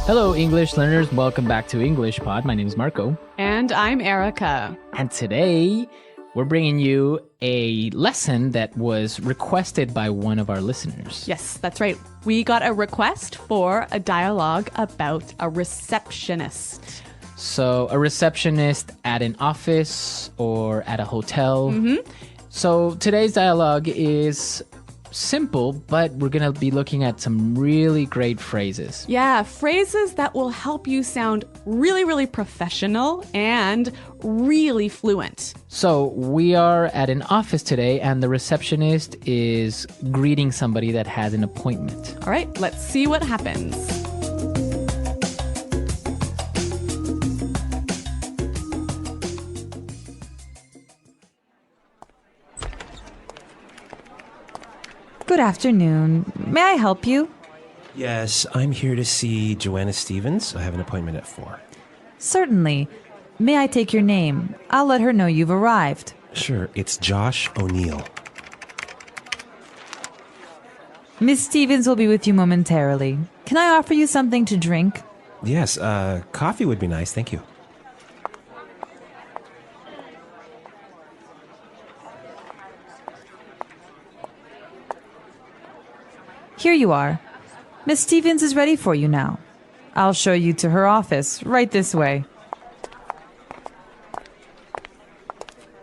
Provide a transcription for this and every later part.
Hello, English learners. Welcome back to English Pod. My name is Marco. And I'm Erica. And today, we're bringing you a lesson that was requested by one of our listeners. Yes, that's right. We got a request for a dialogue about a receptionist. So, a receptionist at an office or at a hotel. Mm-hmm. So, today's dialogue is simple, but we're going to be looking at some really great phrases. Yeah, phrases that will help you sound really, really professional and really fluent. So we are at an office today, and the receptionist is greeting somebody that has an appointment. All right, let's see what happens. Good afternoon. May I help you? Yes, I'm here to see Joanna Stevens. I have an appointment at 4. Certainly. May I take your name? I'll let her know you've arrived. Sure, it's Josh O'Neill. Miss Stevens will be with you momentarily. Can I offer you something to drink? Yes, coffee would be nice, thank you. Here you are. Miss Stevens is ready for you now. I'll show you to her office, right this way.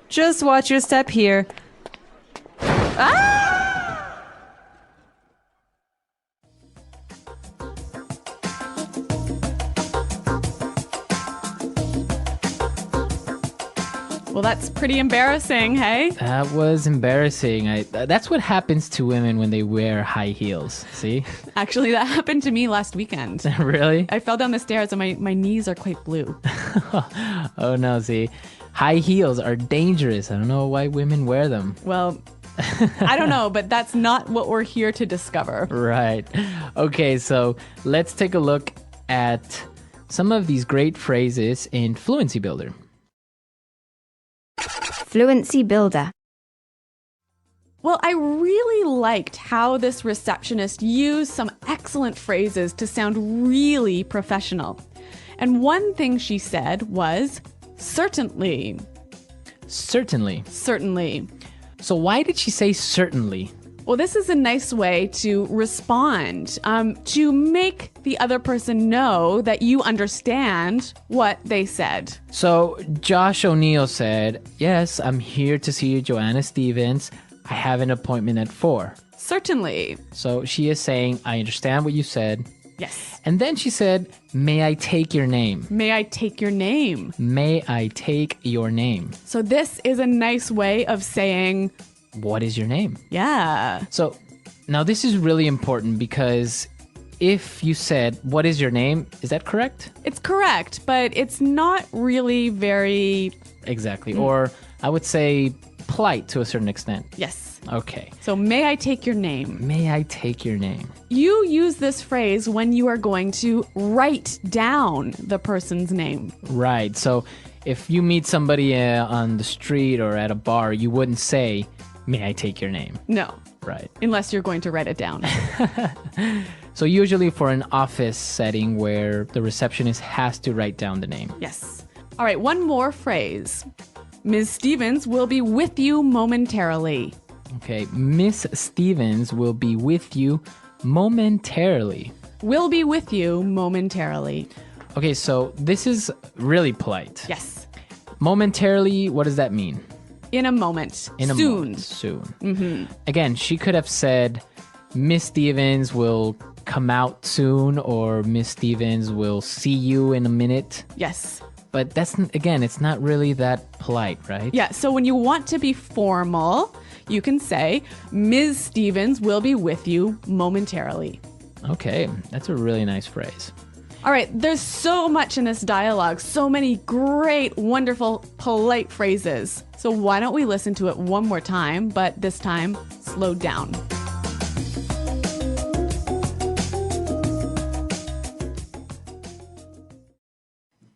Just watch your step here. Ah! Well, that's pretty embarrassing, hey? That was embarrassing. That's what happens to women when they wear high heels. See? Actually, that happened to me last weekend. Really? I fell down the stairs and my knees are quite blue. Oh no, see? High heels are dangerous. I don't know why women wear them. Well, I don't know, but that's not what we're here to discover. Right. Okay, so let's take a look at some of these great phrases in Fluency Builder. Fluency Builder. Well, I really liked how this receptionist used some excellent phrases to sound really professional. And one thing she said was, certainly. Certainly. Certainly. So why did she say certainly? Well, this is a nice way to respond, to make the other person know that you understand what they said. So Josh O'Neill said, yes, I'm here to see Joanna Stevens. I have an appointment at 4. Certainly. So she is saying, I understand what you said. Yes. And then she said, may I take your name? May I take your name? May I take your name? So this is a nice way of saying, what is your name? yeah. So now this is really important because if you said, what is your name? Is that correct? It's correct, but it's not really very... Exactly. Or I would say polite to a certain extent. Yes. Okay. So may I take your name? May I take your name? You use this phrase when you are going to write down the person's name. Right. So if you meet somebody on the street or at a bar, you wouldn't say, may I take your name? No. Right. Unless you're going to write it down. So usually for an office setting where the receptionist has to write down the name. Yes. All right, one more phrase. Ms. Stevens will be with you momentarily. Okay. Miss Stevens will be with you momentarily. Will be with you momentarily. Okay, so this is really polite. Yes. Momentarily, what does that mean? In a moment. In a Soon. moment. Soon. Again, she could have said, Miss Stevens will come out soon, or Miss Stevens will see you in a minute. Yes. But that's, again, it's not really that polite, right? Yeah, so when you want to be formal, you can say, Ms. Stevens will be with you momentarily. Okay, that's a really nice phrase. All right, there's so much in this dialogue, so many great, wonderful, polite phrases. So why don't we listen to it one more time, but this time, slowed down.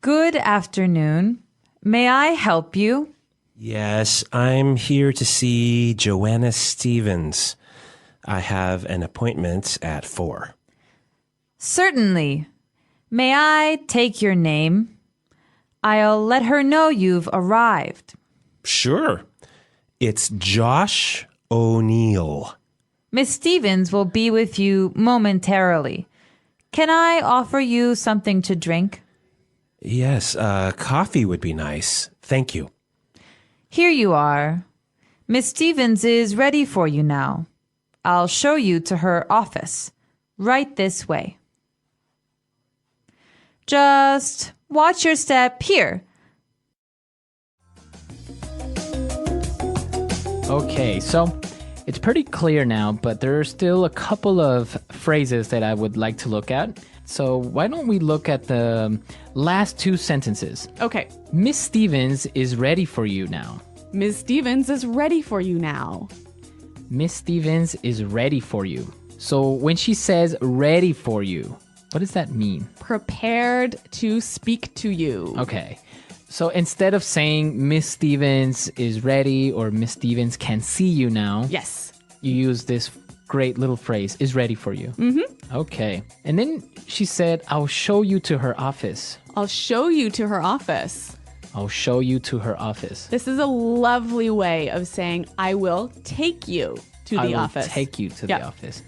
Good afternoon. May I help you? Yes, I'm here to see Joanna Stevens. I have an appointment at 4. Certainly. May I take your name? I'll let her know you've arrived. Sure. It's Josh O'Neill. Miss Stevens will be with you momentarily. Can I offer you something to drink? Yes, coffee would be nice. Thank you. Here you are. Miss Stevens is ready for you now. I'll show you to her office. Right this way. Just watch your step here. Okay, so it's pretty clear now, but there are still a couple of phrases that I would like to look at. So why don't we look at the last two sentences? Okay. Miss Stevens is ready for you now. Ms. Stevens is ready for you now. Miss Stevens is ready for you. So when she says ready for you, what does that mean? Prepared to speak to you. Okay. So instead of saying Miss Stevens is ready or Miss Stevens can see you now, Yes. you use this great little phrase, is ready for you. Mm-hmm. Okay. And then she said, I'll show you to her office. I'll show you to her office. I'll show you to her office. This is a lovely way of saying, I will take you to the office. I will take you to the office.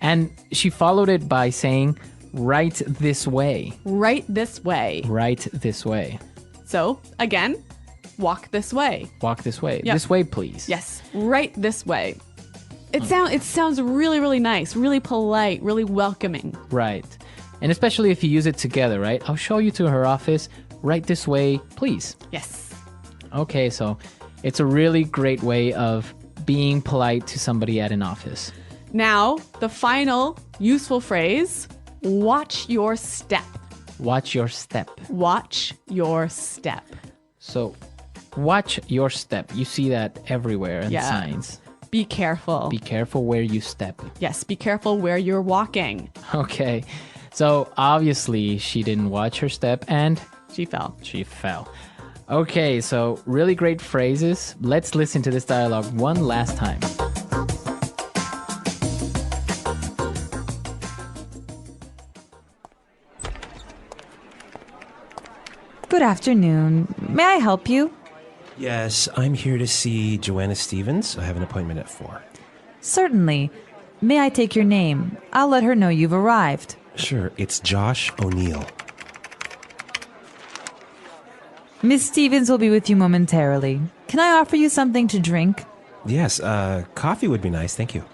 And she followed it by saying, right this way. Right this way. Right this way. So, again, walk this way. Walk this way. Yep. This way, please. Yes, right this way. It sounds really, really nice, really polite, really welcoming. Right. And especially if you use it together, right? I'll show you to her office. Right this way, please. Yes. Okay, so it's a really great way of being polite to somebody at an office. Now, the final useful phrase, watch your step. Watch your step. Watch your step. So, watch your step. You see that everywhere in signs. Be careful. Be careful where you step. Yes, be careful where you're walking. Okay. So, obviously, she didn't watch her step and She fell. she fell. Okay, so really great phrases. Let's listen to this dialogue one last time. Good afternoon. May I help you? Yes, I'm here to see Joanna Stevens. I have an appointment at 4. Certainly. May I take your name? I'll let her know you've arrived. Sure, it's Josh O'Neill. Miss Stevens will be with you momentarily. Can I offer you something to drink? Yes, coffee would be nice. Thank you.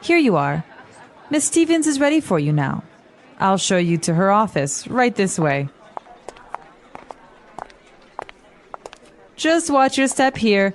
Here you are. Miss Stevens is ready for you now. I'll show you to her office. Right this way. Just watch your step here.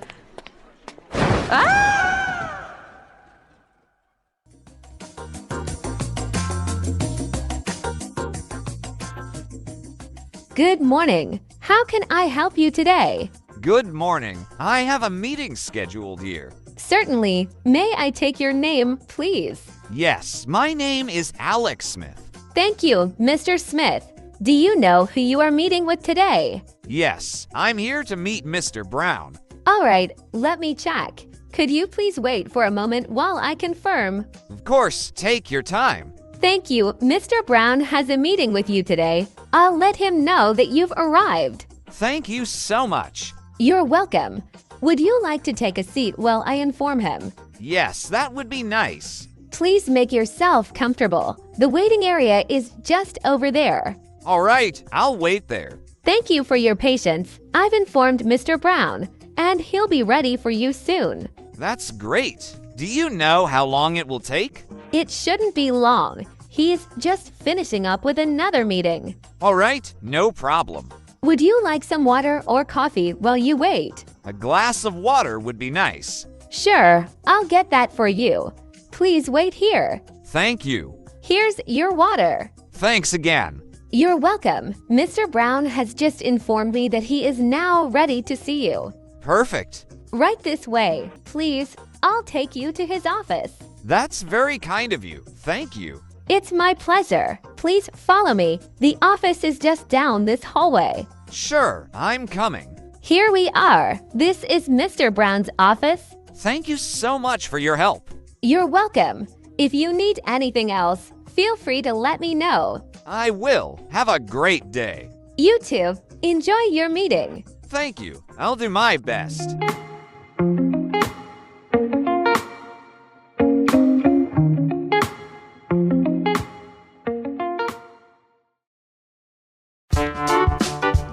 Good morning. How can I help you today? Good morning. I have a meeting scheduled here. Certainly. May I take your name, please? Yes, my name is Alex Smith. Thank you, Mr. Smith. Do you know who you are meeting with today? Yes, I'm here to meet Mr. Brown. All right, let me check. Could you please wait for a moment while I confirm? Of course, take your time. Thank you. Mr. Brown has a meeting with you today. I'll let him know that you've arrived. Thank you so much. You're welcome. Would you like to take a seat while I inform him? Yes, that would be nice. Please make yourself comfortable. The waiting area is just over there. All right, I'll wait there. Thank you for your patience. I've informed Mr. Brown, and he'll be ready for you soon. That's great. Do you know how long it will take? It shouldn't be long. He's just finishing up with another meeting. All right, no problem. Would you like some water or coffee while you wait? A glass of water would be nice. Sure, I'll get that for you. Please wait here. Thank you. Here's your water. Thanks again. You're welcome. Mr. Brown has just informed me that he is now ready to see you. Perfect. Right this way. Please, I'll take you to his office. That's very kind of you. Thank you. It's my pleasure. Please follow me. The office is just down this hallway. Sure, I'm coming. Here we are. This is Mr. Brown's office. Thank you so much for your help. You're welcome. If you need anything else, feel free to let me know. I will. Have a great day. You too. Enjoy your meeting. Thank you. I'll do my best.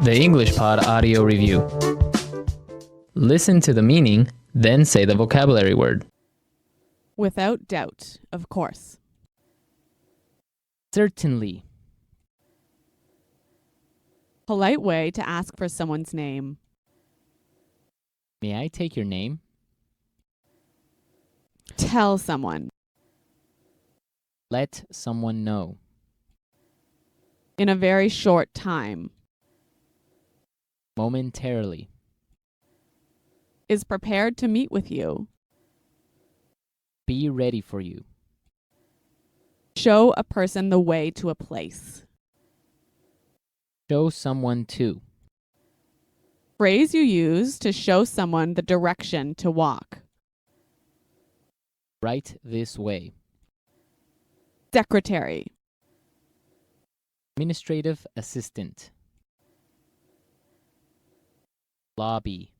The English Pod Audio Review. Listen to the meaning, then say the vocabulary word. Without doubt, of course. Certainly. Polite way to ask for someone's name. May I take your name? Tell someone. Let someone know. In a very short time. Momentarily. Is prepared to meet with you. Be ready for you. Show a person the way to a place. Show someone to. Phrase you use to show someone the direction to walk. Right this way. Secretary. Administrative assistant. Lobby.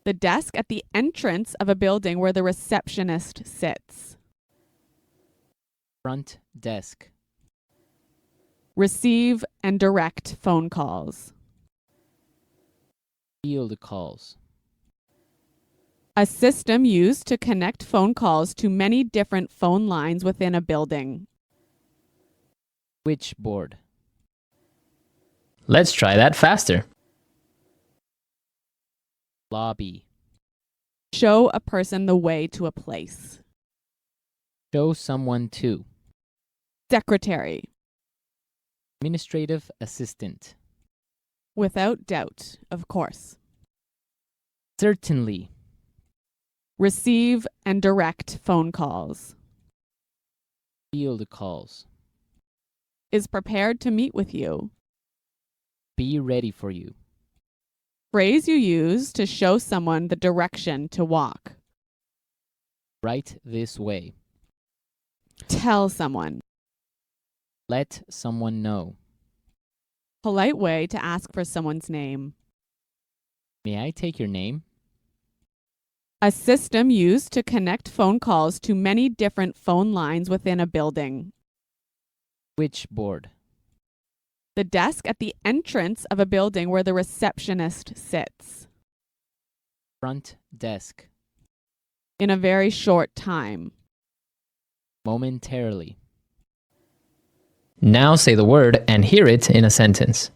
The desk at the entrance of a building where the receptionist sits. Front desk. Receive and direct phone calls. Field calls. A system used to connect phone calls to many different phone lines within a building. Switchboard. Let's try that faster. Lobby. Show a person the way to a place. Show someone to. Secretary. Administrative assistant. Without doubt, of course. Certainly. Receive and direct phone calls. Field calls. Is prepared to meet with you. Be ready for you. Phrase you use to show someone the direction to walk. Right this way. Tell someone. Let someone know. Polite way to ask for someone's name. May I take your name? A system used to connect phone calls to many different phone lines within a building. Switchboard. The desk at the entrance of a building where the receptionist sits. Front desk. In a very short time. Momentarily. Now say the word and hear it in a sentence.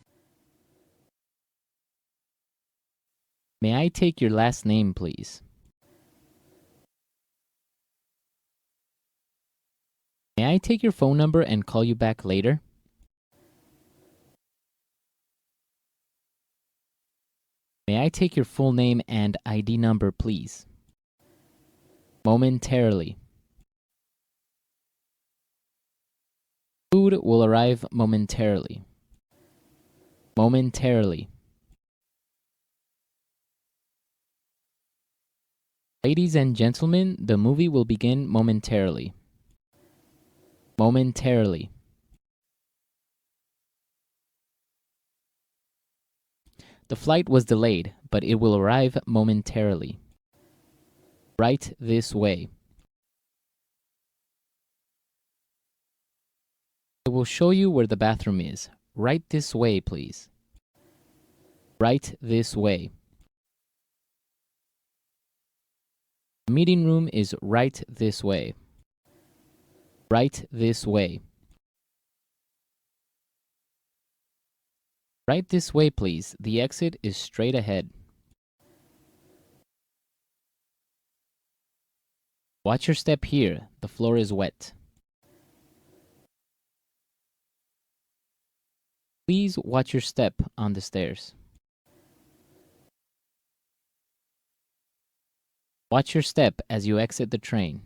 May I take your last name, please? May I take your phone number and call you back later? May I take your full name and ID number, please? Momentarily. Food will arrive momentarily. Momentarily. Ladies and gentlemen, the movie will begin momentarily. Momentarily. The flight was delayed, but it will arrive momentarily. Right this way. I will show you where the bathroom is. Right this way, please. Right this way. The meeting room is right this way. Right this way. Right this way, please. The exit is straight ahead. Watch your step here. The floor is wet. Please watch your step on the stairs. Watch your step as you exit the train.